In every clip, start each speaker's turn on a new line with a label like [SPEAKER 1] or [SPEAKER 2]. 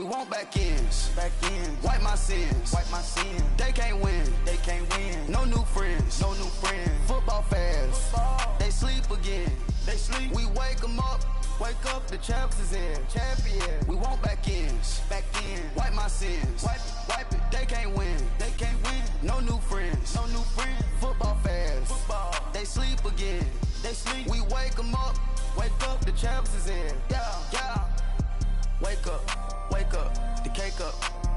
[SPEAKER 1] want back ends. Wipe my sins. They can't win. No new friends. Football fans. They sleep again. We wake them up. The champs is in. We want back ends. Wipe my sins. Wipe it. They can't win. No new friends. Football fans. They sleep again. We wake them up. The champs is in. Yeah. Wake up. The cake up.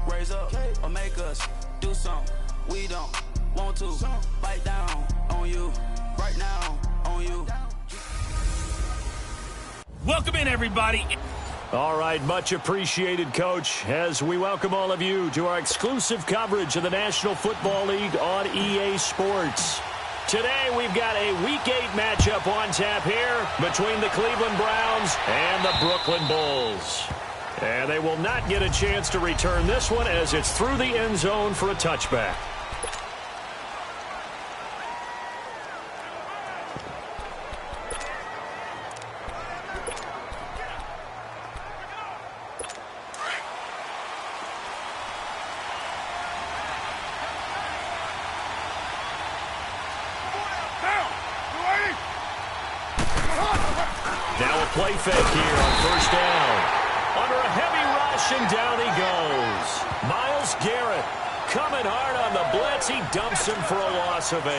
[SPEAKER 1] Raise up or make us do something we don't want to. Bite down on you. Right now on you.
[SPEAKER 2] Welcome in, everybody.
[SPEAKER 3] All right, much appreciated, Coach, as we welcome all of you to our exclusive coverage of the National Football League on EA Sports. Today, we've got a Week 8 matchup on tap here between the Cleveland Browns and the Brooklyn Bulls. And they will not get a chance to return this one as it's through the end zone for a touchback.
[SPEAKER 4] Now a play fake here on first down. Under a heavy rush, and down he goes. Myles Garrett coming hard on the blitz. He dumps him for a loss of 8.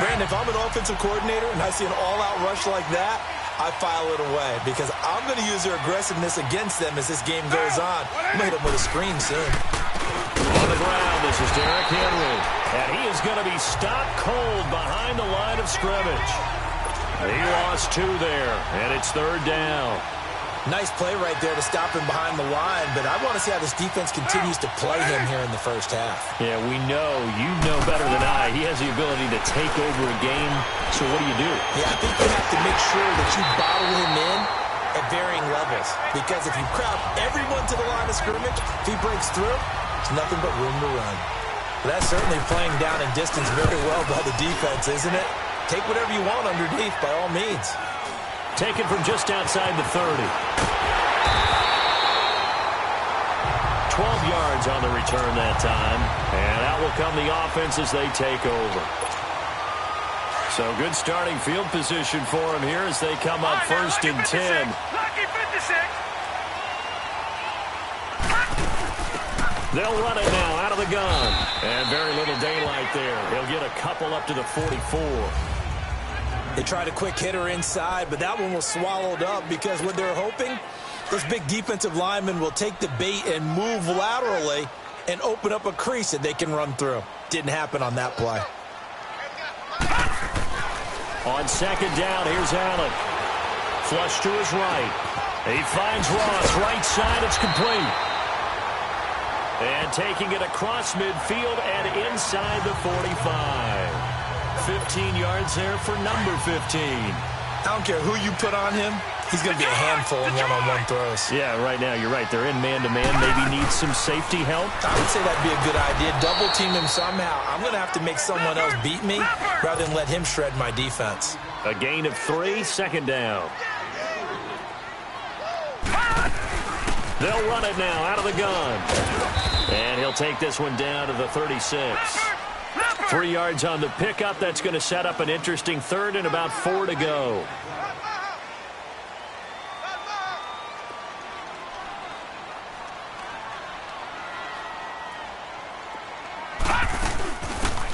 [SPEAKER 5] Brandon, if I'm an offensive coordinator and I see an all-out rush like that, I file it away because I'm going to use their aggressiveness against them as this game goes on. I'm going to hit them with a screen soon.
[SPEAKER 4] On the ground, this is Derrick Henry. And he is going to be stopped cold behind the line of scrimmage. He lost 2 there, and it's third down.
[SPEAKER 5] Nice play right there to stop him behind the line, but I want to see how this defense continues to play him here in the first half.
[SPEAKER 4] Yeah, we know. You know better than I. He has the ability to take over a game, so what do you do?
[SPEAKER 5] Yeah, I think you have to make sure that you bottle him in at varying levels, because if you crowd everyone to the line of scrimmage, if he breaks through, it's nothing but room to run. But that's certainly playing down in distance very well by the defense, isn't it? Take whatever you want underneath, by all means.
[SPEAKER 4] Taken from just outside the 30. 12 yards on the return that time. And out will come the offense as they take over. So good starting field position for them here as they come up first and 10. They'll run it now out of the gun. And very little daylight there. He'll get a couple up to the 44.
[SPEAKER 5] They tried a quick hitter inside, but that one was swallowed up because what they're hoping, this big defensive lineman will take the bait and move laterally and open up a crease that they can run through. Didn't happen on that play.
[SPEAKER 4] On second down, here's Allen. Flush to his right. He finds Ross, right side, it's complete. And taking it across midfield and inside the 45. 15 yards there for number 15.
[SPEAKER 5] I don't care who you put on him. He's going to be a handful in one-on-one throws.
[SPEAKER 4] Yeah, right now you're right. They're in man-to-man. Maybe need some safety help.
[SPEAKER 5] I would say that'd be a good idea. Double team him somehow. I'm going to have to make someone else beat me rather than let him shred my defense.
[SPEAKER 4] A gain of 3, second down. They'll run it now out of the gun. And he'll take this one down to the 36. 3 yards on the pickup. That's going to set up an interesting third and about 4 to go.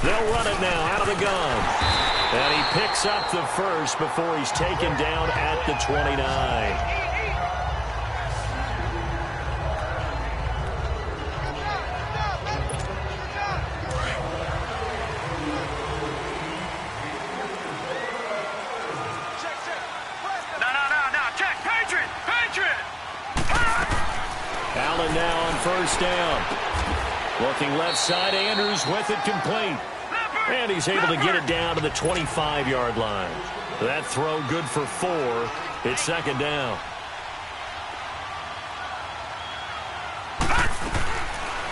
[SPEAKER 4] They'll run it now out of the gun. And he picks up the first before he's taken down at the 29. Allen now on first down. Looking left side, Andrews with it complete. And he's able to get it down to the 25-yard line. That throw good for 4. It's second down.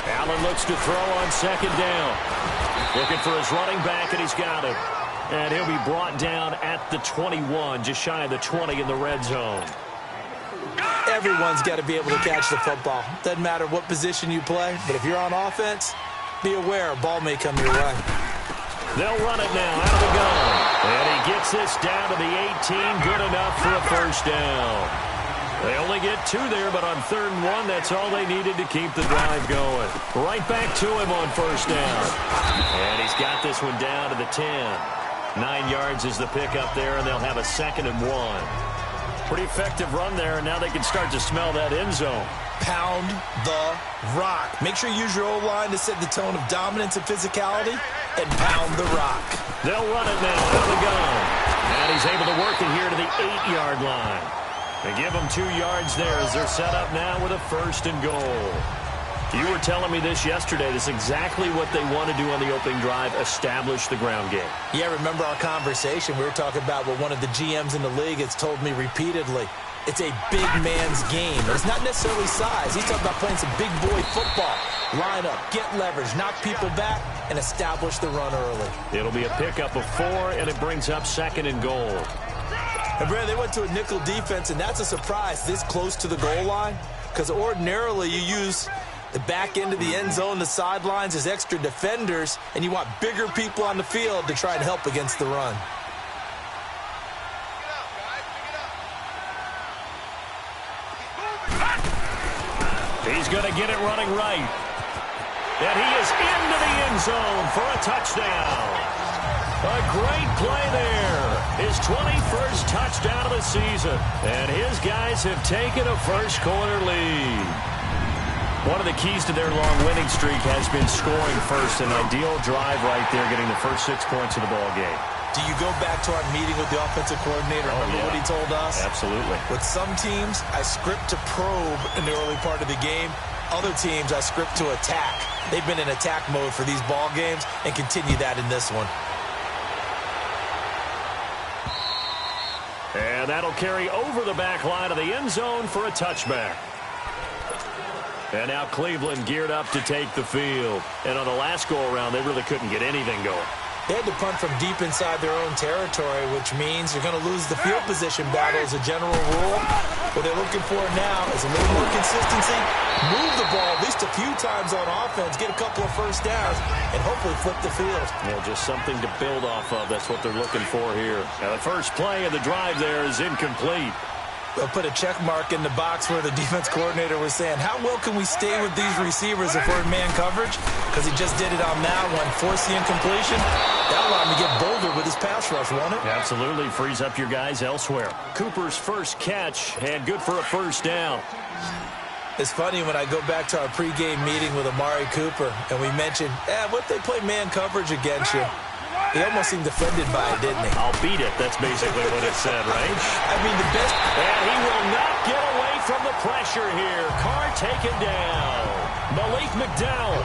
[SPEAKER 4] Allen looks to throw on second down. Looking for his running back, and he's got him. And he'll be brought down at the 21, just shy of the 20 in the red zone.
[SPEAKER 5] Everyone's got to be able to catch the football. Doesn't matter what position you play, but if you're on offense, be aware a ball may come your way.
[SPEAKER 3] They'll run it now out of the gun. And he gets this down to the 18. Good enough for a first down. They only get 2 there, but on 3rd and 1, that's all they needed to keep the drive going. Right back to him on first down. And he's got this one down to the 10. 9 yards is the pickup there, and they'll have a 2nd and 1. Pretty effective run there, and now they can start to smell that end zone.
[SPEAKER 5] Pound the rock. Make sure you use your O-line to set the tone of dominance and physicality, and pound the rock.
[SPEAKER 3] They'll run it now out of the gun. And he's able to work it here to the 8-yard line. They give them 2 yards there as they're set up now with a 1st and goal. You were telling me this yesterday. This is exactly what they want to do on the opening drive, establish the ground game.
[SPEAKER 5] Yeah, remember our conversation. We were talking about what one of the GMs in the league has told me repeatedly. It's a big man's game. It's not necessarily size. He's talking about playing some big boy football. Line up, get leverage, knock people back, and establish the run early.
[SPEAKER 3] It'll be a pickup of 4, and it brings up 2nd and goal.
[SPEAKER 5] And Brad, they went to a nickel defense, and that's a surprise this close to the goal line, because ordinarily you use the back end of the end zone, the sidelines as extra defenders, and you want bigger people on the field to try and help against the run.
[SPEAKER 3] He's going to get it running right. And he is into the end zone for a touchdown. A great play there. His 21st touchdown of the season. And his guys have taken a first-quarter lead. One of the keys to their long winning streak has been scoring first. An ideal drive right there, getting the first 6 points of the ball game.
[SPEAKER 5] Do you go back to our meeting with the offensive coordinator? Remember what he told us?
[SPEAKER 3] Absolutely.
[SPEAKER 5] With some teams, I script to probe in the early part of the game. Other teams, I script to attack. They've been in attack mode for these ball games and continue that in this one.
[SPEAKER 3] And that'll carry over the back line of the end zone for a touchback. And now Cleveland geared up to take the field. And on the last go-around, they really couldn't get anything going.
[SPEAKER 5] They had to punt from deep inside their own territory, which means you're going to lose the field position battle as a general rule. What they're looking for now is a little more consistency, move the ball at least a few times on offense, get a couple of first downs, and hopefully flip the field.
[SPEAKER 3] Yeah, just something to build off of. That's what they're looking for here. Now, the first play of the drive there is incomplete.
[SPEAKER 5] They'll put a check mark in the box where the defense coordinator was saying, how well can we stay with these receivers if we're in man coverage? Because he just did it on that one, force the incompletion. That allowed him to get bolder with his pass rush, won't it?
[SPEAKER 3] Absolutely, frees up your guys elsewhere. Cooper's first catch and good for a first down.
[SPEAKER 5] It's funny when I go back to our pregame meeting with Amari Cooper, and we mentioned, what if they play man coverage against you? He almost seemed offended by it, didn't he?
[SPEAKER 3] I'll beat it. That's basically what it said, right?
[SPEAKER 5] I mean, the best...
[SPEAKER 3] And he will not get away from the pressure here. Carr taken down. Malik McDowell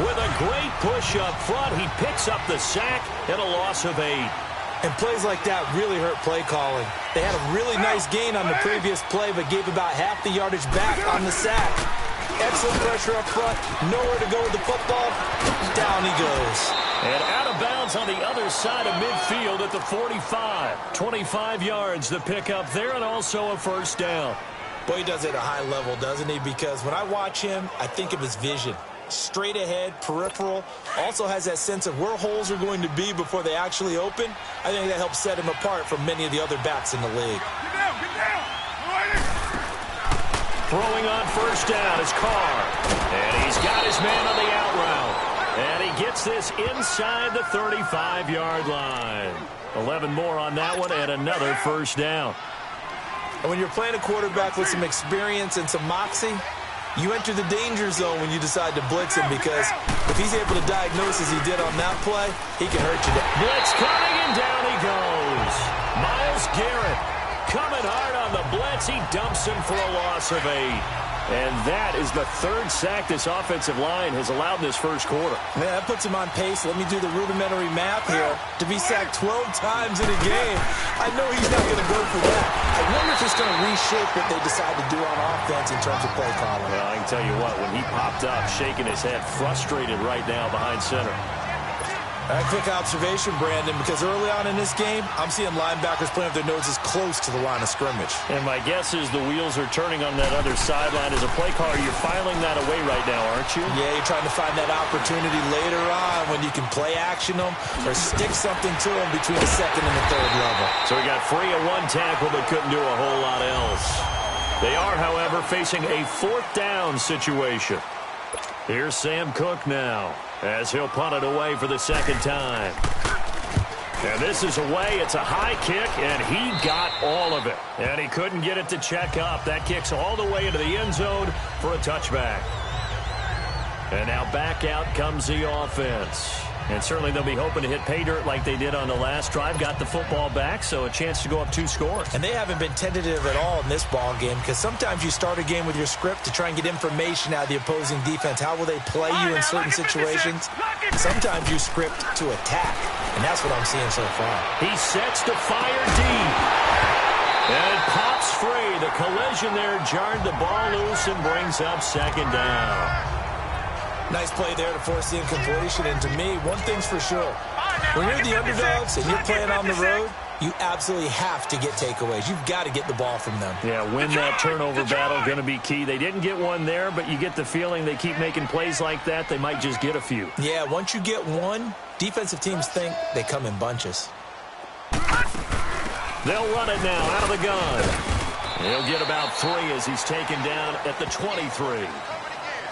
[SPEAKER 3] with a great push up front. He picks up the sack and a loss of 8.
[SPEAKER 5] And plays like that really hurt play calling. They had a really nice gain on the previous play, but gave about half the yardage back on the sack. Excellent pressure up front. Nowhere to go with the football. Down he goes.
[SPEAKER 3] And out of bounds on the other side of midfield at the 45. 25 yards the pickup there, and also a first down.
[SPEAKER 5] Boy, he does it at a high level, doesn't he? Because when I watch him, I think of his vision. Straight ahead, peripheral. Also has that sense of where holes are going to be before they actually open. I think that helps set him apart from many of the other backs in the league.
[SPEAKER 1] Get down.
[SPEAKER 3] Throwing on first down is Carr. And he's got his man on the out route. And he gets this inside the 35-yard line. 11 more on that one and another first down.
[SPEAKER 5] And when you're playing a quarterback with some experience and some moxie, you enter the danger zone when you decide to blitz him, because if he's able to diagnose as he did on that play, he can hurt you.
[SPEAKER 3] Blitz coming, and down he goes. Myles Garrett coming hard on the blitz. He dumps him for a loss of 8. And that is the 3rd sack this offensive line has allowed this first quarter.
[SPEAKER 5] Yeah, that puts him on pace. Let me do the rudimentary math here. To be sacked 12 times in a game, I know he's not going to go for that. I wonder if it's going to reshape what they decide to do on offense in terms of play calling.
[SPEAKER 3] Well, I can tell you what, when he popped up, shaking his head, frustrated right now behind center.
[SPEAKER 5] A quick observation, Brandon, because early on in this game, I'm seeing linebackers playing with their noses close to the line of scrimmage.
[SPEAKER 3] And my guess is the wheels are turning on that other sideline. As a play caller, you're filing that away right now, aren't you?
[SPEAKER 5] Yeah, you're trying to find that opportunity later on when you can play action them or stick something to them between the second and the third level.
[SPEAKER 3] So we got free of one tackle but couldn't do a whole lot else. They are, however, facing a 4th down situation. Here's Sam Cook now, as he'll punt it away for the second time. And this is away. It's a high kick, and he got all of it. And he couldn't get it to check up. That kick's all the way into the end zone for a touchback. And now back out comes the offense. And certainly they'll be hoping to hit pay dirt like they did on the last drive. Got the football back, so a chance to go up 2 scores.
[SPEAKER 5] And they haven't been tentative at all in this ball game, because sometimes you start a game with your script to try and get information out of the opposing defense. How will they play you in certain situations? Sometimes you script to attack, and that's what I'm seeing so far.
[SPEAKER 3] He sets to fire deep. And it pops free. The collision there jarred the ball loose and brings up second down.
[SPEAKER 5] Nice play there to force the incompletion. And to me, one thing's for sure. When you're the underdogs and you're playing on the road, you absolutely have to get takeaways. You've got to get the ball from them.
[SPEAKER 3] Yeah, win that turnover battle, going to be key. They didn't get one there, but you get the feeling they keep making plays like that, they might just get a few.
[SPEAKER 5] Yeah, once you get one, defensive teams think they come in bunches.
[SPEAKER 3] They'll run it now out of the gun. He'll get about 3 as he's taken down at the 23.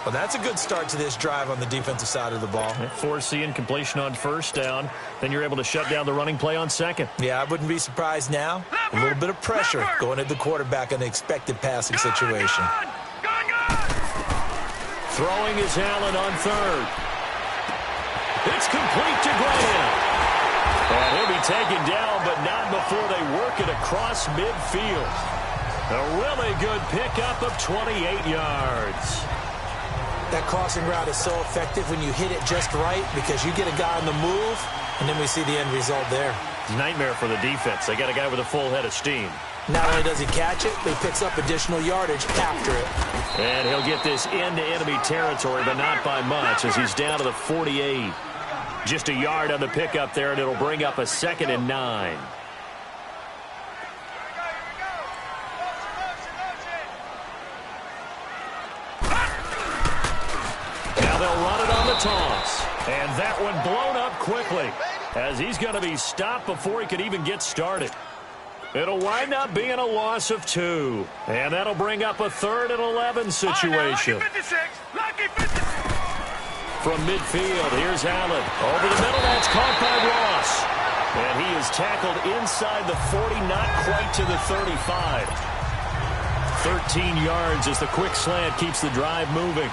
[SPEAKER 5] Well, that's a good start to this drive on the defensive side of the ball.
[SPEAKER 3] Force the incompletion on first down. Then you're able to shut down the running play on second.
[SPEAKER 5] Yeah, I wouldn't be surprised now. A little bit of pressure going at the quarterback in the expected passing situation.
[SPEAKER 3] Throwing is Allen on third. It's complete to Graham. And he'll be taken down, but not before they work it across midfield. A really good pickup of 28 yards.
[SPEAKER 5] That crossing route is so effective when you hit it just right, because you get a guy on the move, and then we see the end result there.
[SPEAKER 3] Nightmare for the defense. They got a guy with a full head of steam.
[SPEAKER 5] Not only does he catch it, but he picks up additional yardage after it.
[SPEAKER 3] And he'll get this into enemy territory, but not by much, as he's down to the 48. Just a yard on the pickup there, and it'll bring up a 2nd and 9. They'll run it on the toss. And that one blown up quickly, as he's going to be stopped before he could even get started. It'll wind up being a loss of 2. And that'll bring up a 3rd and 11 situation. From midfield, here's Allen. Over the middle, that's caught by Ross. And he is tackled inside the 40, not quite to the 35. 13 yards as the quick slant keeps the drive moving.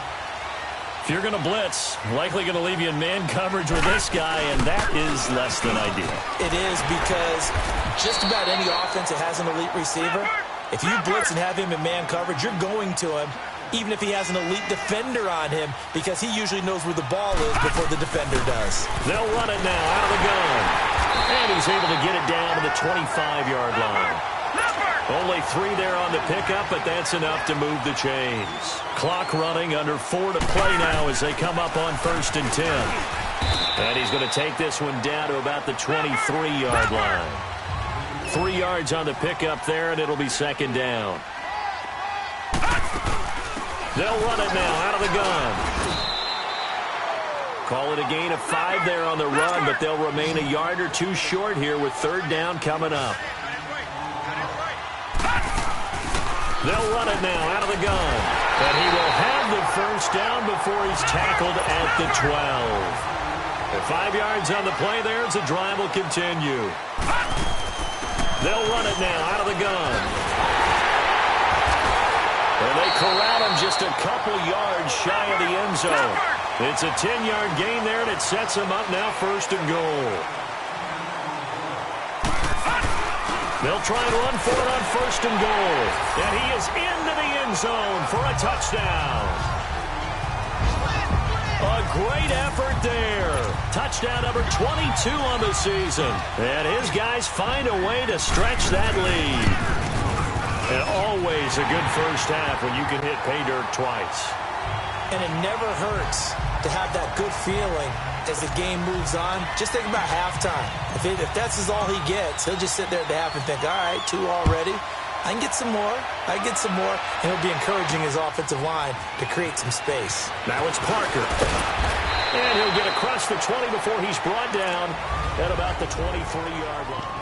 [SPEAKER 3] If you're going to blitz, likely going to leave you in man coverage with this guy, and that is less than ideal.
[SPEAKER 5] It is, because just about any offense that has an elite receiver, if you blitz and have him in man coverage, you're going to him, even if he has an elite defender on him, because he usually knows where the ball is before the defender does.
[SPEAKER 3] They'll run it now out of the gun. And he's able to get it down to the 25-yard line. Only 3 there on the pickup, but that's enough to move the chains. Clock running, under 4 to play now as they come up on 1st and 10. And he's going to take this one down to about the 23-yard line. 3 yards on the pickup there, and it'll be 2nd down. They'll run it now out of the gun. Call it a gain of 5 there on the run, but they'll remain a yard or 2 short here with 3rd down coming up. They'll run it now out of the gun. And he will have the 1st down before he's tackled at the 12. And 5 yards on the play there as the drive will continue. They'll run it now out of the gun. And they corral him just a couple yards shy of the end zone. It's a 10-yard gain there, and it sets him up now 1st and goal. They'll try and run for it on 1st and goal. And he is into the end zone for a touchdown. A great effort there. Touchdown number 22 on the season. And his guys find a way to stretch that lead. And always a good first half when you can hit pay dirt twice.
[SPEAKER 5] And it never hurts to have that good feeling as the game moves on. Just think about halftime. If that's all he gets, he'll just sit there at the half and think, all right, 2 already. I can get some more. I can get some more. And he'll be encouraging his offensive line to create some space.
[SPEAKER 3] Now it's Parker. And he'll get across the 20 before he's brought down at about the 23-yard line.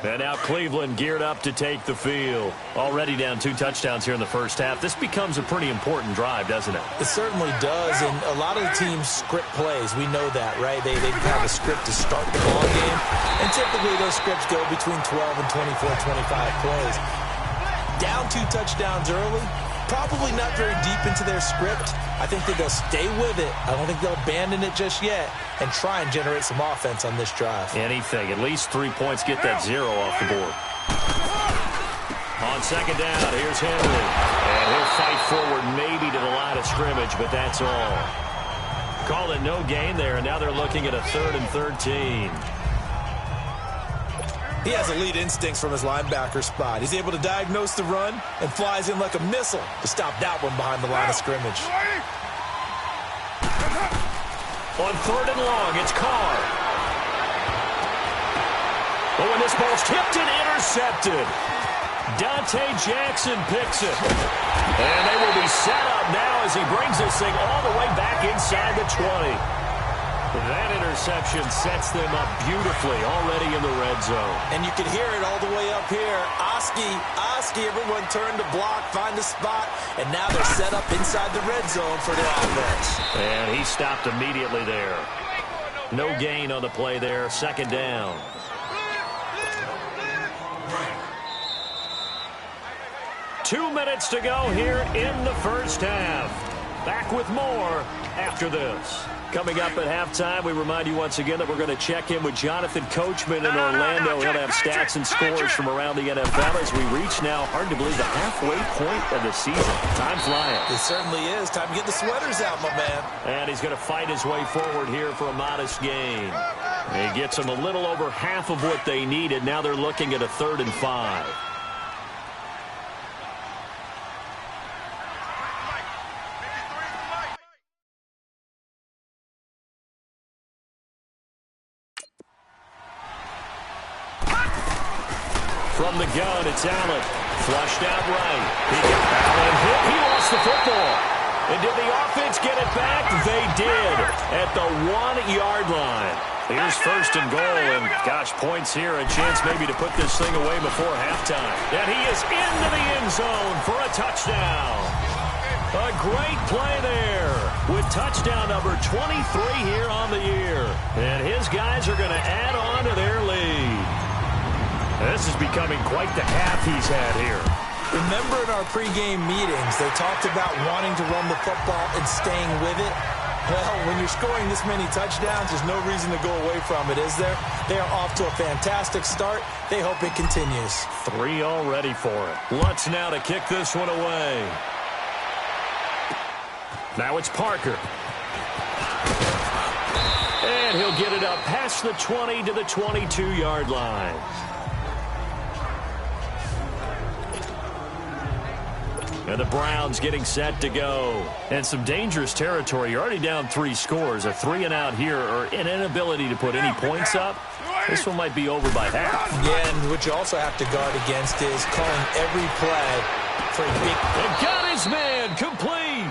[SPEAKER 3] And now Cleveland geared up to take the field. Already down 2 touchdowns here in the first half. This becomes a pretty important drive, doesn't it?
[SPEAKER 5] It certainly does, and a lot of the teams script plays. We know that, right? They have a script to start the ball game, and typically those scripts go between 12 and 24, 25 plays. Down 2 touchdowns early, probably not very deep into their script. I think that they'll stay with it. I don't think they'll abandon it just yet and try and generate some offense on this drive.
[SPEAKER 3] Anything. At least 3 points, get that 0 off the board. On second down, here's Henry. And he'll fight forward maybe to the line of scrimmage, but that's all. Call it no gain there, and now they're looking at a 3rd and 13.
[SPEAKER 5] He has elite instincts from his linebacker spot. He's able to diagnose the run and flies in like a missile to stop that one behind the line of scrimmage.
[SPEAKER 3] On 3rd and long, it's Carr. Oh, and this ball's tipped and intercepted. Dante Jackson picks it. And they will be set up now as he brings this thing all the way back inside the 20. That interception sets them up beautifully already in the red zone.
[SPEAKER 5] And you can hear it all the way up here. Oski, everyone turned to block, find a spot, and now they're set up inside the red zone for their offense.
[SPEAKER 3] And he stopped immediately there. No gain on the play there, 2nd down. Two minutes to go here in the first half. Back with more after this. Coming up at halftime, we remind you once again that we're going to check in with Jonathan Coachman in Orlando. He'll have stats and scores from around the NFL as we reach now, hard to believe, the halfway point of the season. Time flying.
[SPEAKER 5] It certainly is. Time to get the sweaters out, my man.
[SPEAKER 3] And he's going to fight his way forward here for a modest gain. He gets them a little over half of what they needed. Now they're looking at a 3rd and 5. From the gun, it's Allen. Flushed out right. Allen hit. He lost the football. And did the offense get it back? They did at the 1-yard line. Here's 1st and goal, and gosh, points here. A chance maybe to put this thing away before halftime. And he is into the end zone for a touchdown. A great play there with touchdown number 23 here on the year. And his guys are going to add on to their lead. This is becoming quite the half he's had here.
[SPEAKER 5] Remember in our pregame meetings, they talked about wanting to run the football and staying with it? Well, when you're scoring this many touchdowns, there's no reason to go away from it, is there? They are off to a fantastic start. They hope it continues.
[SPEAKER 3] 3 already for it. Lutz now to kick this one away. Now it's Parker. And he'll get it up past the 20 to the 22-yard line. And the Browns getting set to go. And some dangerous territory. You're already down 3 scores. A 3-and-out here, or an inability to put any points up. This one might be over by half.
[SPEAKER 5] Yeah, and what you also have to guard against is calling every play for a big...
[SPEAKER 3] And got his man complete.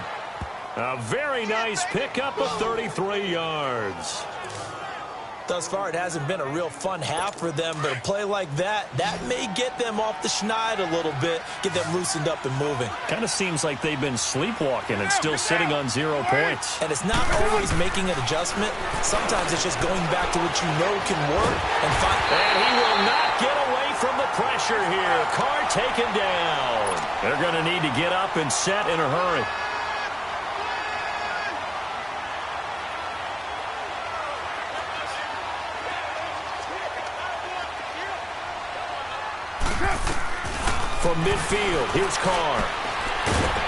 [SPEAKER 3] A very nice pickup of 33 yards.
[SPEAKER 5] Thus far, it hasn't been a real fun half for them, but a play like that may get them off the schneid a little bit, get them loosened up and moving.
[SPEAKER 3] Kind of seems like they've been sleepwalking and still sitting on 0 points.
[SPEAKER 5] And it's not always making an adjustment. Sometimes it's just going back to what you know can work and find.
[SPEAKER 3] And he will not get away from the pressure here. Carr taken down. They're going to need to get up and set in a hurry. From midfield, here's Carr.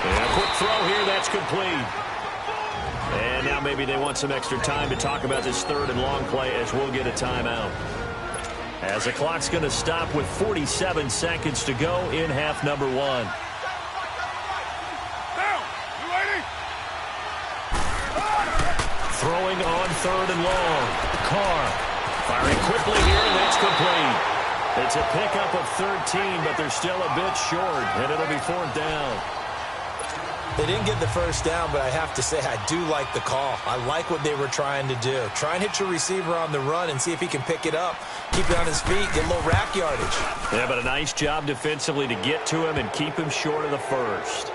[SPEAKER 3] And a quick throw here, that's complete. And now maybe they want some extra time to talk about this 3rd and long play as we'll get a timeout. as the clock's going to stop with 47 seconds to go in half number one. Throwing on third and long. Carr firing quickly here, and it's complete. It's a pickup of 13, but they're still a bit short, and it'll be fourth down.
[SPEAKER 5] They didn't get the first down, but I have to say I do like the call. I like what they were trying to do. Try and hit your receiver on the run and see if he can pick it up, keep it on his feet, get a little rack yardage.
[SPEAKER 3] Yeah, but a nice job defensively to get to him and keep him short of the first.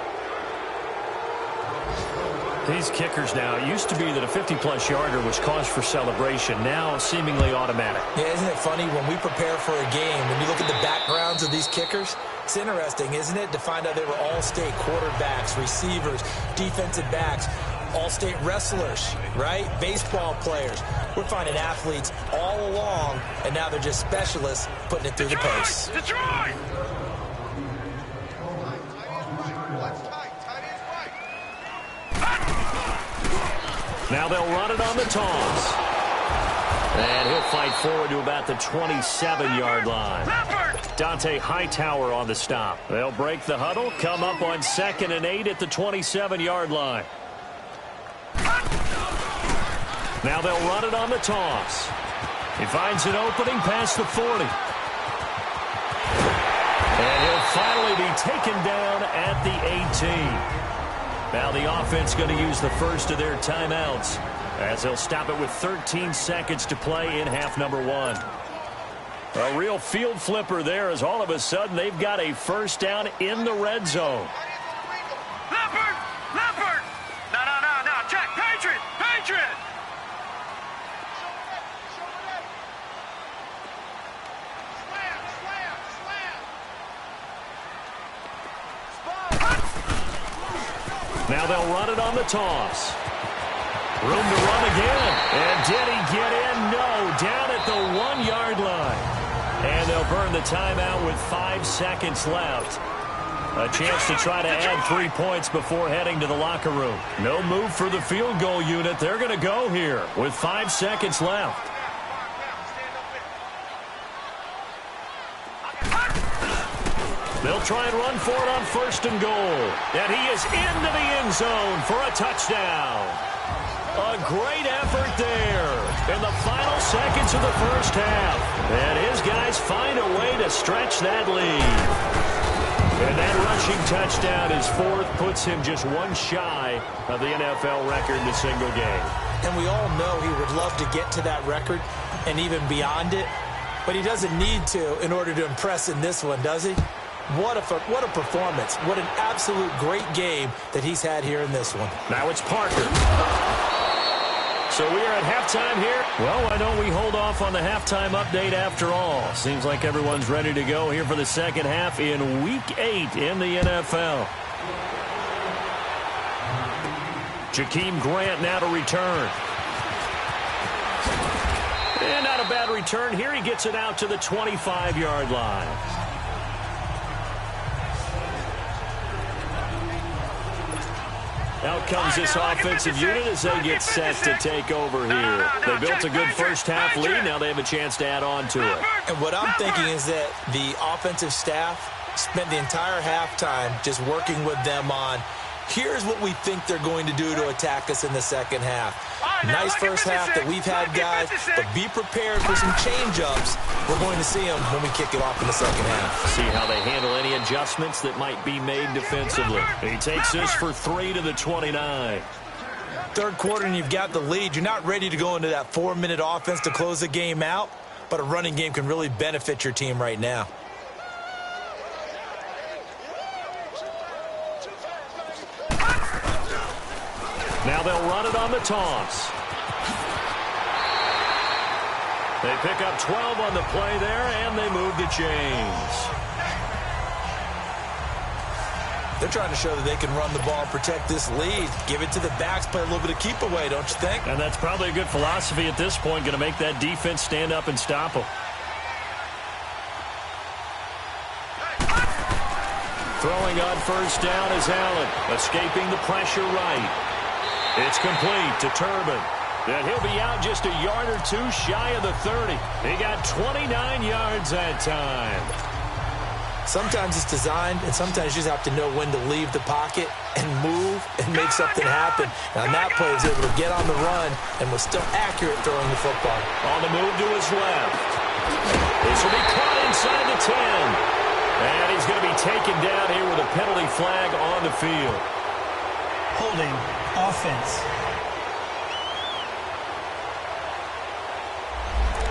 [SPEAKER 3] These kickers now, it used to be that a 50-plus yarder was cause for celebration. Now, seemingly automatic.
[SPEAKER 5] Yeah, isn't it funny? When we prepare for a game, when you look at the backgrounds of these kickers, it's interesting, isn't it, to find out they were all-state quarterbacks, receivers, defensive backs, all-state wrestlers, right? Baseball players. We're finding athletes all along, and now they're just specialists putting it through the posts.
[SPEAKER 2] Detroit!
[SPEAKER 3] Now they'll run it on the toss. And he'll fight forward to about the 27-yard line. Dante Hightower on the stop. They'll break the huddle, come up on 2nd and 8 at the 27-yard line. Now they'll run it on the toss. He finds an opening past the 40. And he'll finally be taken down at the 18. Now the offense going to use the first of their timeouts as they'll stop it with 13 seconds to play in half number one. A real field flipper there as all of a sudden they've got a first down in the red zone.
[SPEAKER 2] Leopard! Leopard! No, check! Patriot! Patriot!
[SPEAKER 3] Now they'll run it on the toss. Room to run again. And did he get in? No. Down at the 1-yard line. And they'll burn the timeout with 5 seconds left. A chance to try to add 3 points before heading to the locker room. No move for the field goal unit. They're going to go here with 5 seconds left. They'll try and run for it on 1st and goal. And he is into the end zone for a touchdown. A great effort there in the final seconds of the first half. And his guys find a way to stretch that lead. And that rushing touchdown, his 4th, puts him just 1 shy of the NFL record in a single game.
[SPEAKER 5] And we all know he would love to get to that record and even beyond it. But he doesn't need to in order to impress in this one, does he? What a performance. What an absolute great game that he's had here in this one.
[SPEAKER 3] Now it's Parker. So we are at halftime here. Well, why don't we hold off on the halftime update after all? Seems like everyone's ready to go here for the second half in Week 8 in the NFL. Jakeem Grant now to return. And not a bad return here. He gets it out to the 25-yard line. Out comes this offensive unit as they get set to take over here. They built a good first half lead. Now they have a chance to add on to it.
[SPEAKER 5] And what I'm thinking is that the offensive staff spent the entire halftime just working with them on, here's what we think they're going to do to attack us in the second half. Nice first half that we've had, guys, but be prepared for some change-ups. We're going to see them when we kick it off in the second half.
[SPEAKER 3] See how they handle any adjustments that might be made defensively. He takes this for 3 to the 29.
[SPEAKER 5] Third quarter and you've got the lead. You're not ready to go into that 4-minute offense to close the game out, but a running game can really benefit your team right now.
[SPEAKER 3] Now they'll run it on the toss. They pick up 12 on the play there, and they move the chains.
[SPEAKER 5] They're trying to show that they can run the ball, protect this lead, give it to the backs, play a little bit of keep away, don't you think?
[SPEAKER 3] And that's probably a good philosophy at this point, going to make that defense stand up and stop them. Throwing on first down is Allen, escaping the pressure right. It's complete to Turbin. that he'll be out just a yard or two shy of the 30. He got 29 yards that time.
[SPEAKER 5] Sometimes it's designed, and sometimes you just have to know when to leave the pocket and move and make something happen. And on that play, he was able to get on the run and was still accurate throwing the football.
[SPEAKER 3] On the move to his left. This will be caught inside the 10. And he's going to be taken down here with a penalty flag on the field.
[SPEAKER 6] Holding offense.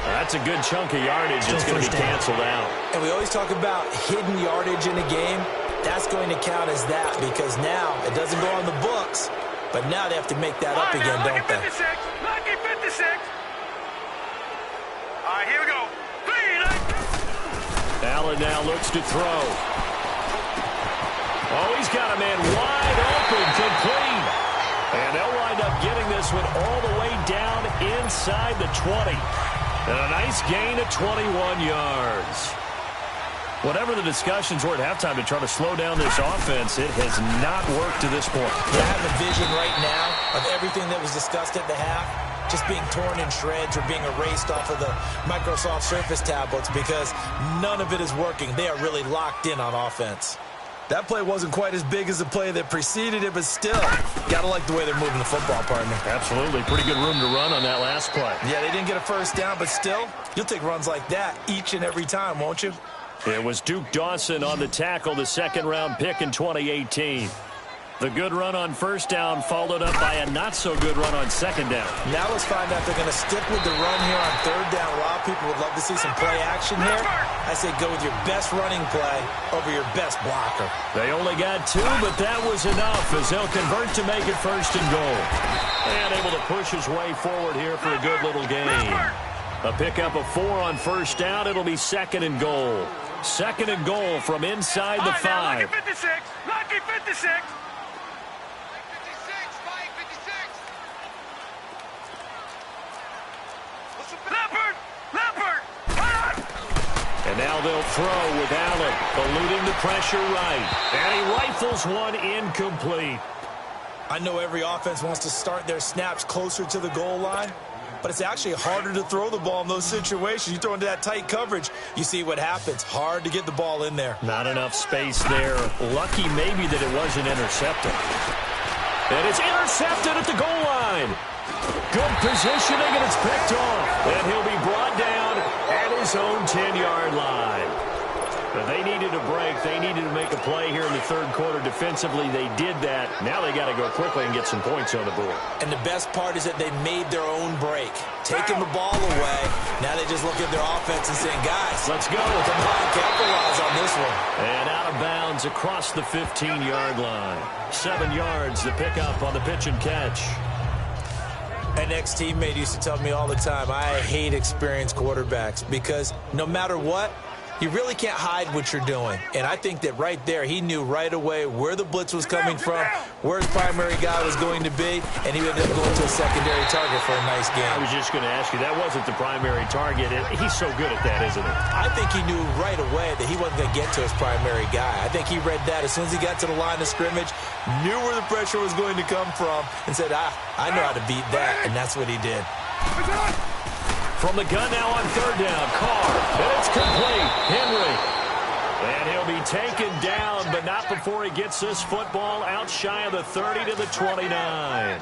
[SPEAKER 3] That's a good chunk of yardage that's going to be canceled out.
[SPEAKER 5] And we always talk about hidden yardage in a game. That's going to count as that because now it doesn't go on the books, but now they have to make that up again, don't they?
[SPEAKER 2] Lucky 56. All right, here we go.
[SPEAKER 3] Allen now looks to throw. Oh, he's got a man wide open, complete. And they'll wind up getting this one all the way down inside the 20. And a nice gain of 21 yards. Whatever the discussions were at halftime to try to slow down this offense, it has not worked to this point.
[SPEAKER 5] I have a vision right now of everything that was discussed at the half just being torn in shreds or being erased off of the Microsoft Surface tablets because none of it is working. They are really locked in on offense.
[SPEAKER 7] That play wasn't quite as big as the play that preceded it, but still, got to like the way they're moving the football, partner.
[SPEAKER 3] Absolutely. Pretty good room to run on that last play.
[SPEAKER 7] Yeah, they didn't get a first down, but still, you'll take runs like that each and every time, won't you?
[SPEAKER 3] It was Duke Dawson on the tackle, the second-round pick in 2018. The good run on first down followed up by a not-so-good run on second down.
[SPEAKER 5] Now let's find out if they're going to stick with the run here on third down. A lot of people would love to see some play action here. I say go with your best running play over your best blocker.
[SPEAKER 3] They only got two, but that was enough as they'll convert to make it first and goal. And able to push his way forward here for a good little gain. A pickup of 4 on first down. It'll be second and goal. Second and goal from inside the 5.
[SPEAKER 2] Lucky 56. Lucky 56.
[SPEAKER 3] And now they'll throw with Allen, eluding the pressure right. And he rifles one incomplete.
[SPEAKER 5] I know every offense wants to start their snaps closer to the goal line, but it's actually harder to throw the ball in those situations. You throw into that tight coverage, you see what happens. Hard to get the ball in there.
[SPEAKER 3] Not enough space there. Lucky maybe that it wasn't intercepted. And it's intercepted at the goal line. Good positioning, and it's picked off. And he'll be brought down at his own 10-yard line. But they needed a break. They needed to make a play here in the third quarter. Defensively, they did that. Now they got to go quickly and get some points on the board.
[SPEAKER 5] And the best part is that they made their own break. Taking the ball away. Now they just look at their offense and saying, guys,
[SPEAKER 3] let's go.
[SPEAKER 5] Come on, capitalize on this one.
[SPEAKER 3] And out of bounds across the 15-yard line. 7 yards, the pickup on the pitch and catch.
[SPEAKER 5] An ex-teammate used to tell me all the time, I hate experienced quarterbacks because no matter what, you really can't hide what you're doing. And I think that right there, he knew right away where the blitz was coming from, where his primary guy was going to be, and he ended up going to a secondary target for a nice game.
[SPEAKER 3] I was just going to ask you, that wasn't the primary target. He's so good at that, isn't he?
[SPEAKER 5] I think he knew right away that he wasn't going to get to his primary guy. I think he read that as soon as he got to the line of scrimmage, knew where the pressure was going to come from, and said, I know how to beat that, and that's what he did.
[SPEAKER 3] From the gun now on third down, Carr, and it's complete. Henry. And he'll be taken down, but not before he gets this football out shy of the 30 to the 29.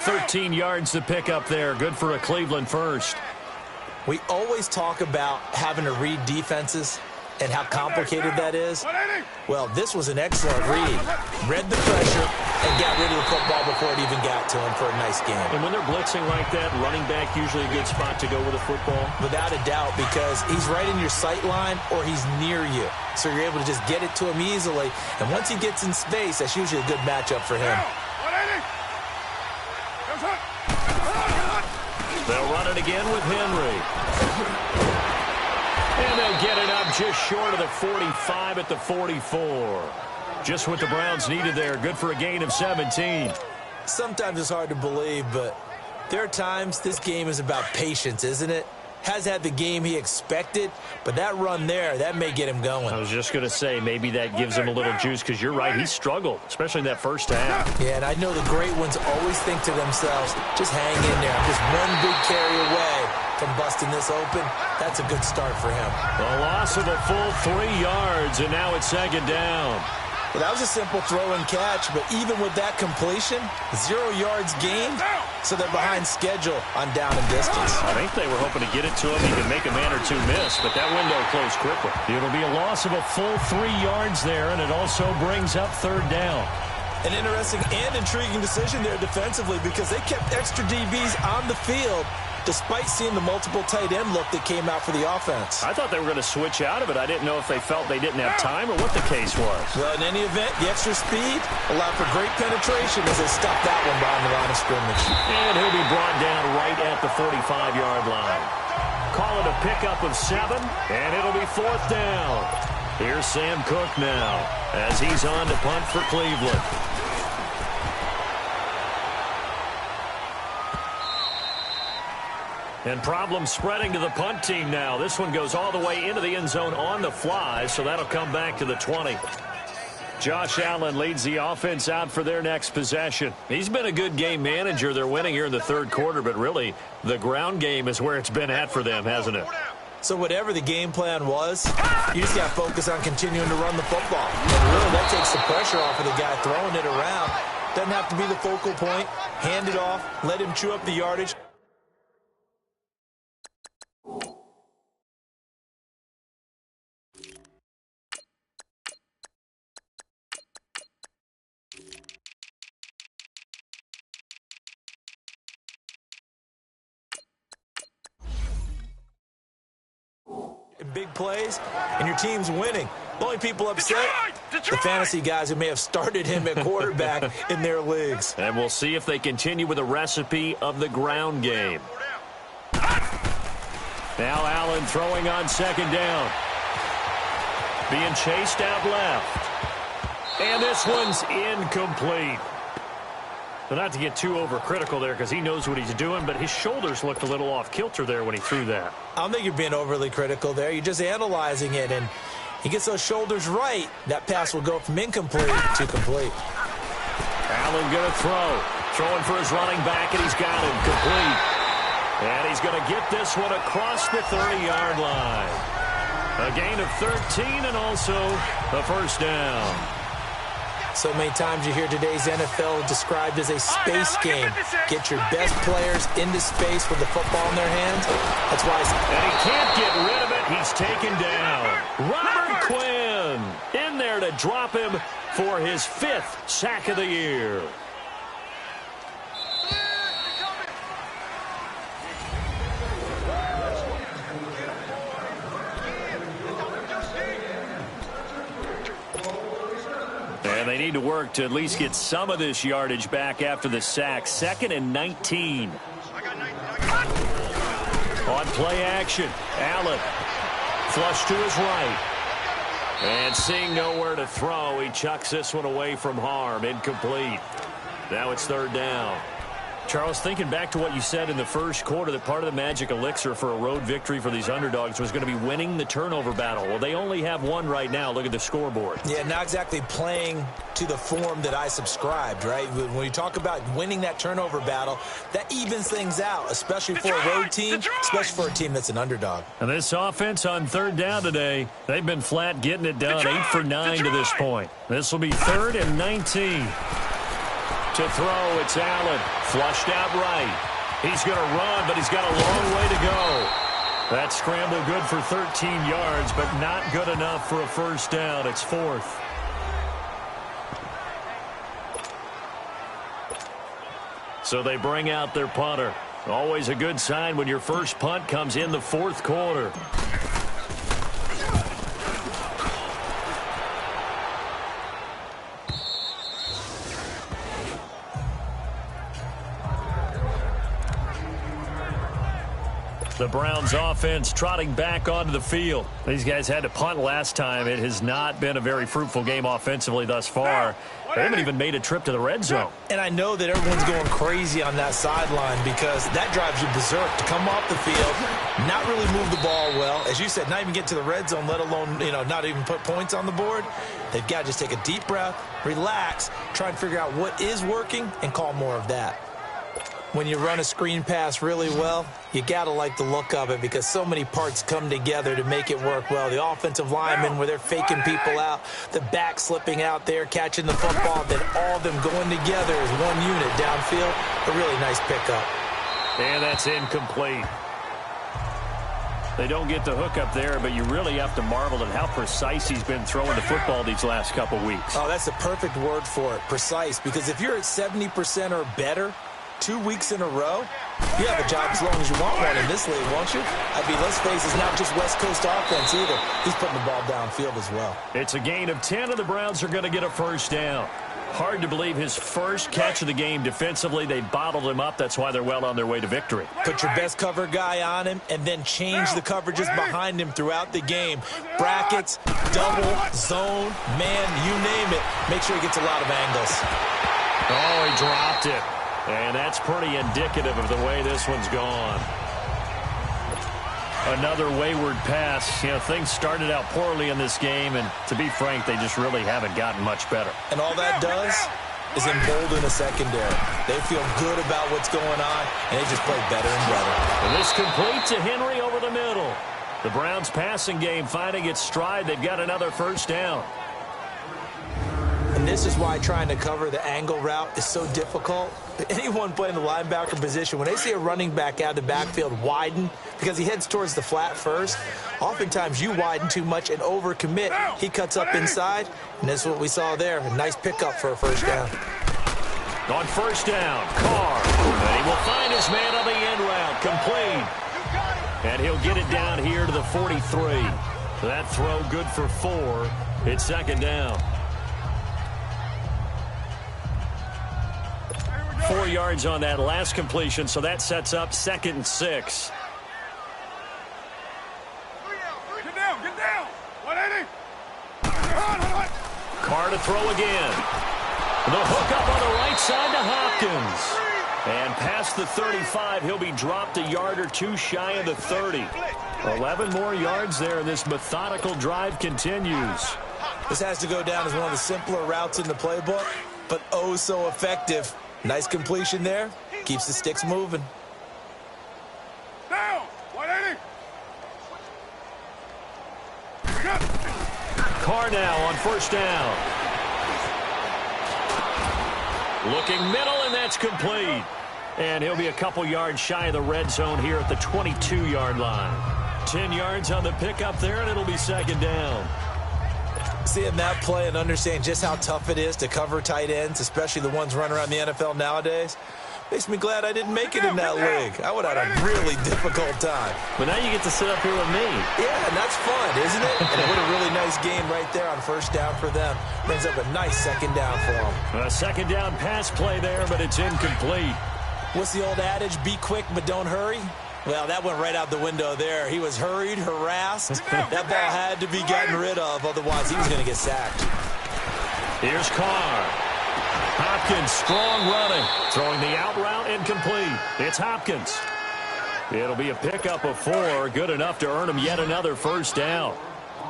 [SPEAKER 3] 13 yards to pick up there. Good for a Cleveland first.
[SPEAKER 5] We always talk about having to read defenses and how complicated that is. Well, this was an excellent read. Read the pressure and got rid of the football before it even got to him for a nice game.
[SPEAKER 3] And when they're blitzing like that, running back usually a good spot to go with a football?
[SPEAKER 5] Without a doubt, because he's right in your sight line or he's near you. So you're able to just get it to him easily. And once he gets in space, that's usually a good matchup for him.
[SPEAKER 3] They'll run it again with Henry. And they'll get it up just short of the 45 at the 44. Just what the Browns needed there. Good for a gain of 17.
[SPEAKER 5] Sometimes it's hard to believe, but there are times this game is about patience, isn't it? has had the game he expected, but that run there, that may get him going.
[SPEAKER 3] I was just going to say, maybe that gives him a little juice, because you're right, he struggled, especially in that first half.
[SPEAKER 5] Yeah, and I know the great ones always think to themselves, just hang in there. I'm just one big carry away from busting this open. That's a good start for him.
[SPEAKER 3] A loss of a full 3 yards, and now it's second down.
[SPEAKER 5] Well, that was a simple throw and catch, but even with that completion, 0 yards gained, so they're behind schedule on down and distance.
[SPEAKER 3] I think they were hoping to get it to him. He could make a man or two miss, but that window closed quickly. It'll be a loss of a full 3 yards there, and it also brings up third down.
[SPEAKER 5] An interesting and intriguing decision there defensively, because they kept extra DBs on the field despite seeing the multiple tight end look that came out for the offense.
[SPEAKER 3] I thought they were going to switch out of it. I didn't know if they felt they didn't have time or what the case was.
[SPEAKER 5] Well, in any event, the extra speed allowed for great penetration as they stopped that one behind the line of scrimmage.
[SPEAKER 3] And he'll be brought down right at the 45-yard line. Call it a pickup of 7, and it'll be fourth down. Here's Sam Cook now as he's on to punt for Cleveland. And problems spreading to the punt team now. This one goes all the way into the end zone on the fly, so that'll come back to the 20. Josh Allen leads the offense out for their next possession. He's been a good game manager. They're winning here in the third quarter, but really the ground game is where it's been at for them, hasn't it?
[SPEAKER 5] So whatever the game plan was, you just got to focus on continuing to run the football. And really, that takes the pressure off of the guy throwing it around. Doesn't have to be the focal point. Hand it off. Let him chew up the yardage. Big plays, and your team's winning. The only people upset, the fantasy guys who may have started him at quarterback in their leagues.
[SPEAKER 3] And we'll see if they continue with a recipe of the ground game. Now Allen throwing on second down. Being chased out left. And this one's incomplete. But not to get too overcritical there, because he knows what he's doing, but his shoulders looked a little off kilter there when he threw that.
[SPEAKER 5] I don't think you're being overly critical there. You're just analyzing it, and he gets those shoulders right. That pass will go from incomplete to complete.
[SPEAKER 3] Allen going to throw. Throwing for his running back, and he's got him complete. And he's going to get this one across the 30-yard line. A gain of 13 and also a first down.
[SPEAKER 5] So many times you hear today's NFL described as a space game. Get your best players into space with the football in their hands. That's why.
[SPEAKER 3] And he can't get rid of it. He's taken down. Robert Quinn in there to drop him for his 5th sack of the year. And they need to work to at least get some of this yardage back after the sack. 2nd and 19. On play action, Allen. Flush to his right. And seeing nowhere to throw, he chucks this one away from harm. Incomplete. Now it's third down. Charles, thinking back to what you said in the first quarter, that part of the magic elixir for a road victory for these underdogs was going to be winning the turnover battle. Well, they only have one right now. Look at the scoreboard.
[SPEAKER 5] Yeah, not exactly playing to the form that I subscribed, right? When you talk about winning that turnover battle, that evens things out, especially for a road team, especially for a team that's an underdog.
[SPEAKER 3] And this offense on third down today, they've been flat getting it done. 8 for 9 to this point. This will be 3rd and 19. To throw, it's Allen. Flushed out right. He's going to run, but he's got a long way to go. That scramble good for 13 yards, but not good enough for a first down. It's 4th. So they bring out their punter. Always a good sign when your first punt comes in the 4th quarter. The Browns offense trotting back onto the field. These guys had to punt last time. It has not been a very fruitful game offensively thus far. They haven't even made a trip to the red zone.
[SPEAKER 5] And I know that everyone's going crazy on that sideline because that drives you berserk to come off the field, not really move the ball well. As you said, not even get to the red zone, let alone, not even put points on the board. They've got to just take a deep breath, relax, try and figure out what is working and call more of that. When you run a screen pass really well, you got to like the look of it because so many parts come together to make it work well. The offensive linemen where they're faking people out, the back slipping out there, catching the football, then all of them going together as one unit downfield. A really nice pickup.
[SPEAKER 3] And that's incomplete. They don't get the hook up there, but you really have to marvel at how precise he's been throwing the football these last couple weeks.
[SPEAKER 5] Oh, that's the perfect word for it, precise, because if you're at 70% or better 2 weeks in a row, you have a job as long as you want one in this league, won't you? I mean, let's face it, it's not just West Coast offense either. He's putting the ball downfield as well.
[SPEAKER 3] It's a gain of 10, and the Browns are going to get a first down. Hard to believe his first catch of the game defensively. They bottled him up. That's why they're well on their way to victory.
[SPEAKER 5] Put your best cover guy on him and then change the coverages behind him throughout the game. Brackets, double, zone, man, you name it. Make sure he gets a lot of angles.
[SPEAKER 3] Oh, he dropped it. And that's pretty indicative of the way this one's gone. Another wayward pass. Things started out poorly in this game, and to be frank, they just really haven't gotten much better.
[SPEAKER 5] And all that does is embolden a secondary. They feel good about what's going on, and they just play better and better.
[SPEAKER 3] And this complete to Henry over the middle. The Browns passing game finding its stride. They've got another first down.
[SPEAKER 5] And this is why trying to cover the angle route is so difficult. Anyone playing the linebacker position, when they see a running back out of the backfield widen because he heads towards the flat first, oftentimes you widen too much and overcommit. He cuts up inside, and that's what we saw there. A nice pickup for a first down.
[SPEAKER 3] On first down, Carr. And he will find his man on the end route. Complete. And he'll get it down here to the 43. That throw good for 4. It's second down. 4 yards on that last completion, so that sets up 2nd and 6.
[SPEAKER 2] Get down. 180.
[SPEAKER 3] Carr to throw again. The hook up on the right side to Hopkins. And past the 35, he'll be dropped a yard or two shy of the 30. 11 more yards there, and this methodical drive continues.
[SPEAKER 5] This has to go down as one of the simpler routes in the playbook, but oh so effective. Nice completion there. Keeps the sticks moving.
[SPEAKER 2] Down. 180.
[SPEAKER 3] Carr now on first down. Looking middle, and that's complete. And he'll be a couple yards shy of the red zone here at the 22-yard line. 10 yards on the pickup there, and it'll be second down.
[SPEAKER 5] Seeing that play and understanding just how tough it is to cover tight ends, especially the ones running around the NFL nowadays, makes me glad I didn't make it in that league. I would have had a really difficult time.
[SPEAKER 3] But now you get to sit up here with me.
[SPEAKER 5] Yeah, and that's fun, isn't it? And what a really nice game right there on first down for them. Brings up a nice second down for them.
[SPEAKER 3] A second down pass play there, but it's incomplete.
[SPEAKER 5] What's the old adage? Be quick, but don't hurry. Well, that went right out the window there. He was hurried, harassed. That ball had to be gotten rid of, otherwise he was going to get sacked.
[SPEAKER 3] Here's Carr. Hopkins, strong running. Throwing the out route, incomplete. It's Hopkins. It'll be a pickup of 4. Good enough to earn him yet another first down.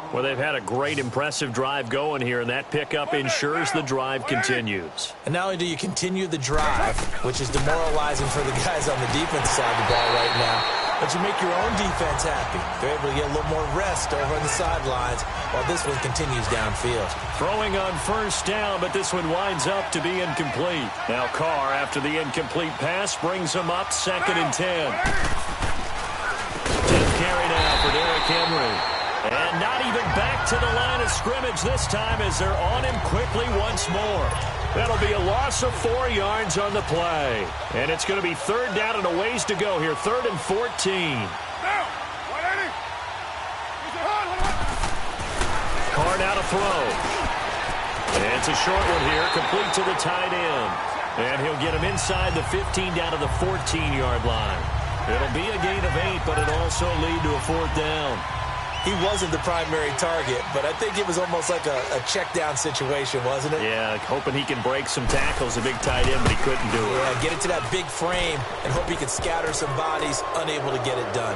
[SPEAKER 3] Well, they've had a great, impressive drive going here, and that pickup ensures the drive continues.
[SPEAKER 5] And not only do you continue the drive, which is demoralizing for the guys on the defense side of the ball right now, but you make your own defense happy. They're able to get a little more rest over on the sidelines while this one continues downfield.
[SPEAKER 3] Throwing on first down, but this one winds up to be incomplete. Now Carr, after the incomplete pass, brings him up 2nd and 10. 10th carry now for Derrick Henry. And not even back to the line of scrimmage this time as they're on him quickly once more. That'll be a loss of 4 yards on the play. And it's going to be 3rd down and a ways to go here. 3rd and 14. Carr now to throw. And it's a short one here, complete to the tight end. And he'll get him inside the 15 down to the 14-yard line. It'll be a gain of 8, but it'll also lead to a 4th down.
[SPEAKER 5] He wasn't the primary target, but I think it was almost like a check down situation, wasn't it?
[SPEAKER 3] Yeah, hoping he can break some tackles, a big tight end, but he couldn't do it.
[SPEAKER 5] Yeah, get it to that big frame and hope he can scatter some bodies, unable to get it done.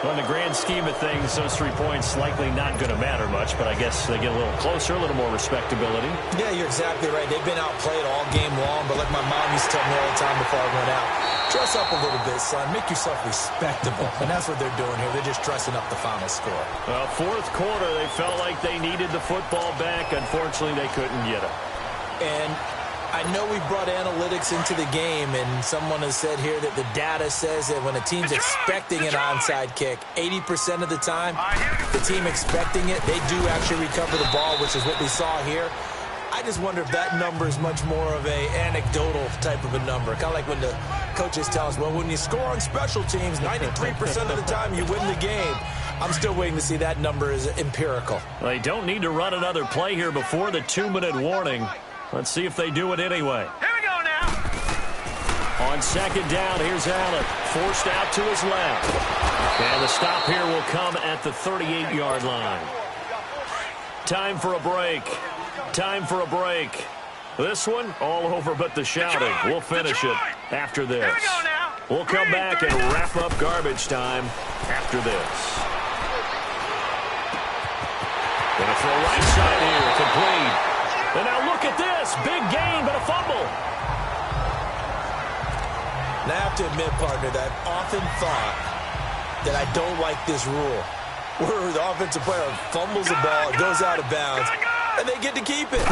[SPEAKER 3] Well, in the grand scheme of things, those 3 points likely not going to matter much, but I guess they get a little closer, a little more respectability.
[SPEAKER 5] Yeah, you're exactly right. They've been outplayed all game long, but like my mom used to tell me all the time before I went out, dress up a little bit, son. Make yourself respectable. And that's what they're doing here. They're just dressing up the final score.
[SPEAKER 3] Well, 4th quarter, they felt like they needed the football back. Unfortunately, they couldn't get it.
[SPEAKER 5] And I know we brought analytics into the game, and someone has said here that the data says that when a team's expecting an onside kick, 80% of the time, the team expecting it, they do actually recover the ball, which is what we saw here. I just wonder if that number is much more of a anecdotal type of a number. Kind of like when the coaches tell us, well, when you score on special teams, 93% of the time you win the game. I'm still waiting to see that number is empirical.
[SPEAKER 3] Well, they don't need to run another play here before the 2-minute warning. Let's see if they do it anyway.
[SPEAKER 2] Here we go now.
[SPEAKER 3] On 2nd down, here's Allen. Forced out to his left. And the stop here will come at the 38-yard line. Time for a break. Time for a break. This one, all over but the shouting. We'll finish it after this.
[SPEAKER 2] Here we go now.
[SPEAKER 3] We'll come back and wrap up garbage time after this. Gonna throw right side here, complete. And now look at this. Big gain, but a fumble.
[SPEAKER 5] Now I have to admit, partner, that I've often thought that I don't like this rule, where the offensive player fumbles the ball, it goes out of bounds, and they get to keep it.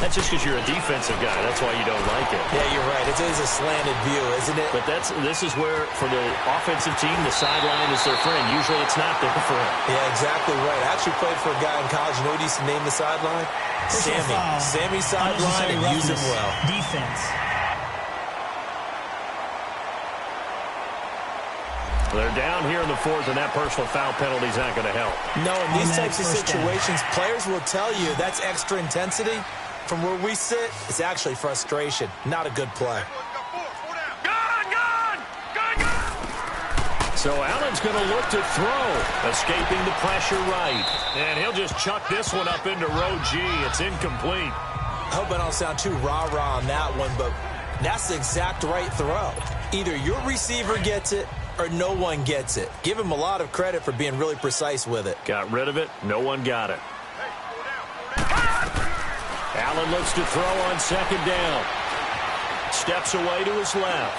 [SPEAKER 3] That's just because you're a defensive guy. That's why you don't like it.
[SPEAKER 5] Yeah, you're right. It is a slanted view, isn't it?
[SPEAKER 3] But this is where, for the offensive team, the sideline is their friend. Usually it's not their friend.
[SPEAKER 5] Yeah, exactly right. I actually played for a guy in college. You know what he used to name the sideline? Sammy. Sammy sideline, and use him well.
[SPEAKER 6] Defense.
[SPEAKER 3] They're down here in the 4th, and that personal foul penalty is not going to help.
[SPEAKER 5] No, in these types of situations, players will tell you that's extra intensity. From where we sit, it's actually frustration. Not a good play.
[SPEAKER 3] So Allen's going to look to throw, escaping the pressure right. And he'll just chuck this one up into row G. It's incomplete.
[SPEAKER 5] I hope I don't sound too rah-rah on that one, but that's the exact right throw. Either your receiver gets it or no one gets it. Give him a lot of credit for being really precise with it.
[SPEAKER 3] Got rid of it. No one got it. Allen looks to throw on 2nd down. Steps away to his left.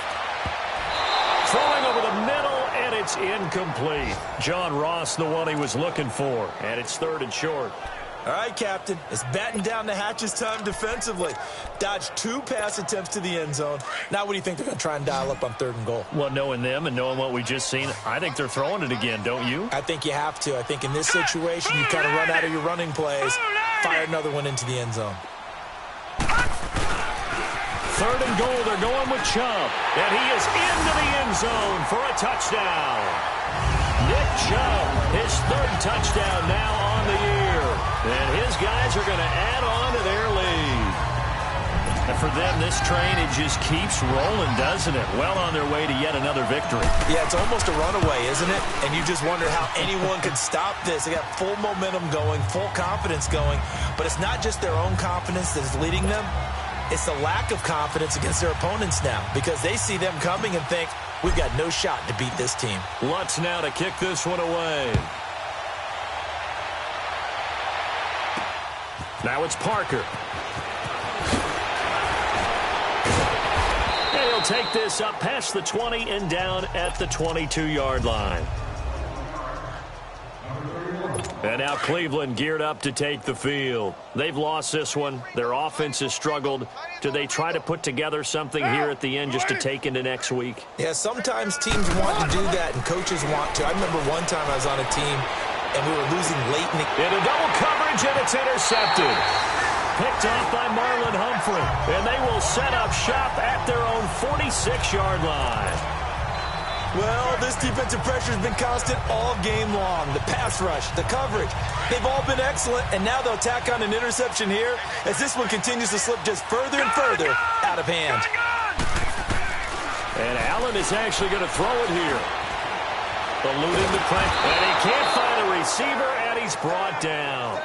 [SPEAKER 3] Throwing over the middle, and it's incomplete. John Ross, the one he was looking for, and it's 3rd and short.
[SPEAKER 5] All right, Captain. It's batten down the hatches time defensively. Dodged 2 pass attempts to the end zone. Now what do you think they're going to try and dial up on 3rd and goal?
[SPEAKER 3] Well, knowing them and knowing what we just seen, I think they're throwing it again, don't you?
[SPEAKER 5] I think you have to. I think in this situation, you kind of run out of your running plays, fire another one into the end zone.
[SPEAKER 3] 3rd and goal, they're going with Chubb. And he is into the end zone for a touchdown. Nick Chubb, his 3rd touchdown now on the year. And his guys are going to add on to their lead. And for them, this train, it just keeps rolling, doesn't it? Well on their way to yet another victory.
[SPEAKER 5] Yeah, it's almost a runaway, isn't it? And you just wonder how anyone could stop this. They got full momentum going, full confidence going. But it's not just their own confidence that's leading them. It's the lack of confidence against their opponents now because they see them coming and think, we've got no shot to beat this team.
[SPEAKER 3] Lutz now to kick this one away. Now it's Parker. And he'll take this up past the 20 and down at the 22-yard line. And now Cleveland geared up to take the field. They've lost this one. Their offense has struggled. Do they try to put together something here at the end just to take into next week?
[SPEAKER 5] Yeah, sometimes teams want to do that and coaches want to. I remember one time I was on a team and we were losing late in
[SPEAKER 3] a double coverage, and it's intercepted. Picked off by Marlon Humphrey. And they will set up shop at their own 46-yard line.
[SPEAKER 5] Well, this defensive pressure has been constant all game long. The pass rush, the coverage, they've all been excellent, and now they'll tack on an interception here as this one continues to slip just further and further out of hand.
[SPEAKER 3] And Allen is actually going to throw it here. Eluding the pressure. And he can't find a receiver, and he's brought down.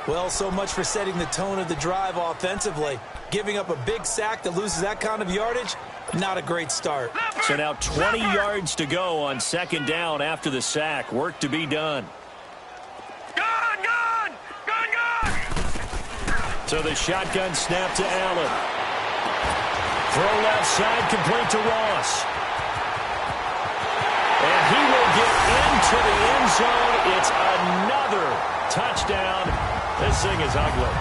[SPEAKER 5] Well, so much for setting the tone of the drive offensively. Giving up a big sack that loses that kind of yardage, not a great start.
[SPEAKER 3] So now 20 yards to go on second down after the sack. Work to be done.
[SPEAKER 2] Gun!
[SPEAKER 3] So the shotgun snap to Allen. Throw left side, complete to Ross. And he will get into the end zone. It's another touchdown. This thing is ugly.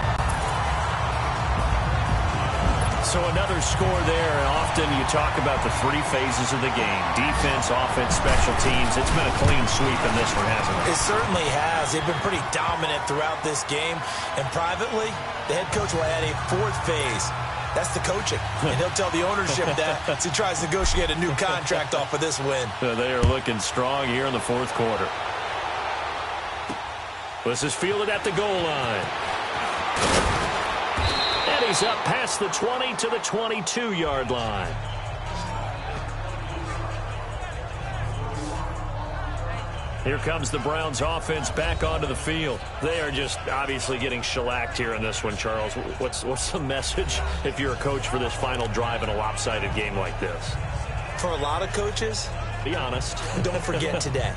[SPEAKER 3] So another score there. Often you talk about the three phases of the game. Defense, offense, special teams. It's been a clean sweep in this one, hasn't it?
[SPEAKER 5] It certainly has. They've been pretty dominant throughout this game. And privately, the head coach will add a fourth phase. That's the coaching. And he'll tell the ownership that as he tries to negotiate a new contract off of this win.
[SPEAKER 3] They are looking strong here in the fourth quarter. This is fielded at the goal line. And he's up past the 20 to the 22-yard line. Here comes the Browns offense back onto the field. They are just obviously getting shellacked here in this one, Charles. What's the message if you're a coach for this final drive in a lopsided game like this?
[SPEAKER 5] For a lot of coaches,
[SPEAKER 3] be honest.
[SPEAKER 5] Don't forget today.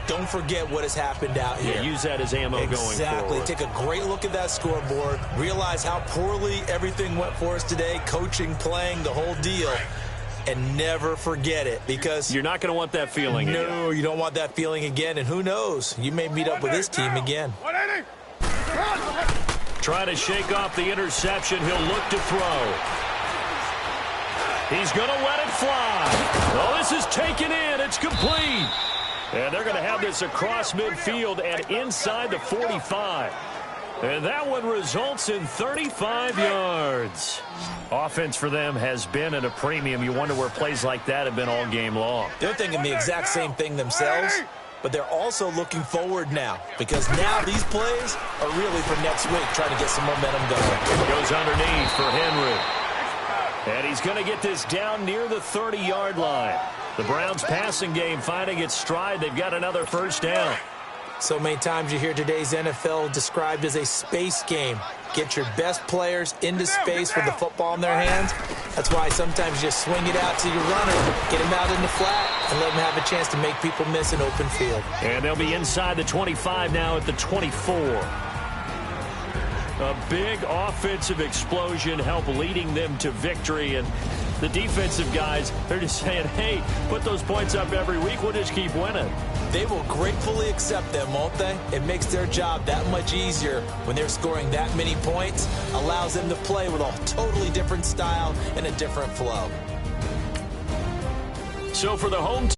[SPEAKER 5] Don't forget what has happened out here.
[SPEAKER 3] Yeah, use that as ammo going forward.
[SPEAKER 5] Exactly. Take a great look at that scoreboard. Realize how poorly everything went for us today. Coaching, playing, the whole deal. And never forget it, because
[SPEAKER 3] you're not going to want that feeling again.
[SPEAKER 5] No, you don't want that feeling again. And who knows? You may meet up with this team again.
[SPEAKER 3] Try to shake off the interception. He'll look to throw. He's going to let it fly. Oh, this is taken in. It's complete. And they're going to have this across midfield and inside the 45. And that one results in 35 yards. Offense for them has been at a premium. You wonder where plays like that have been all game long.
[SPEAKER 5] They're thinking the exact same thing themselves, but they're also looking forward now, because now these plays are really for next week, trying to get some momentum going.
[SPEAKER 3] Goes underneath for Henry. And he's going to get this down near the 30-yard line. The Browns passing game finding its stride. They've got another first down.
[SPEAKER 5] So many times you hear today's NFL described as a space game. Get your best players into space with the football in their hands. That's why sometimes you just swing it out to your runner, get him out in the flat, and let him have a chance to make people miss an open field.
[SPEAKER 3] And they'll be inside the 25 now at the 24. A big offensive explosion helped leading them to victory. And the defensive guys, they're just saying, hey, put those points up every week. We'll just keep winning.
[SPEAKER 5] They will gratefully accept them, won't they? It makes their job that much easier when they're scoring that many points. Allows them to play with a totally different style and a different flow.
[SPEAKER 3] So for the home team,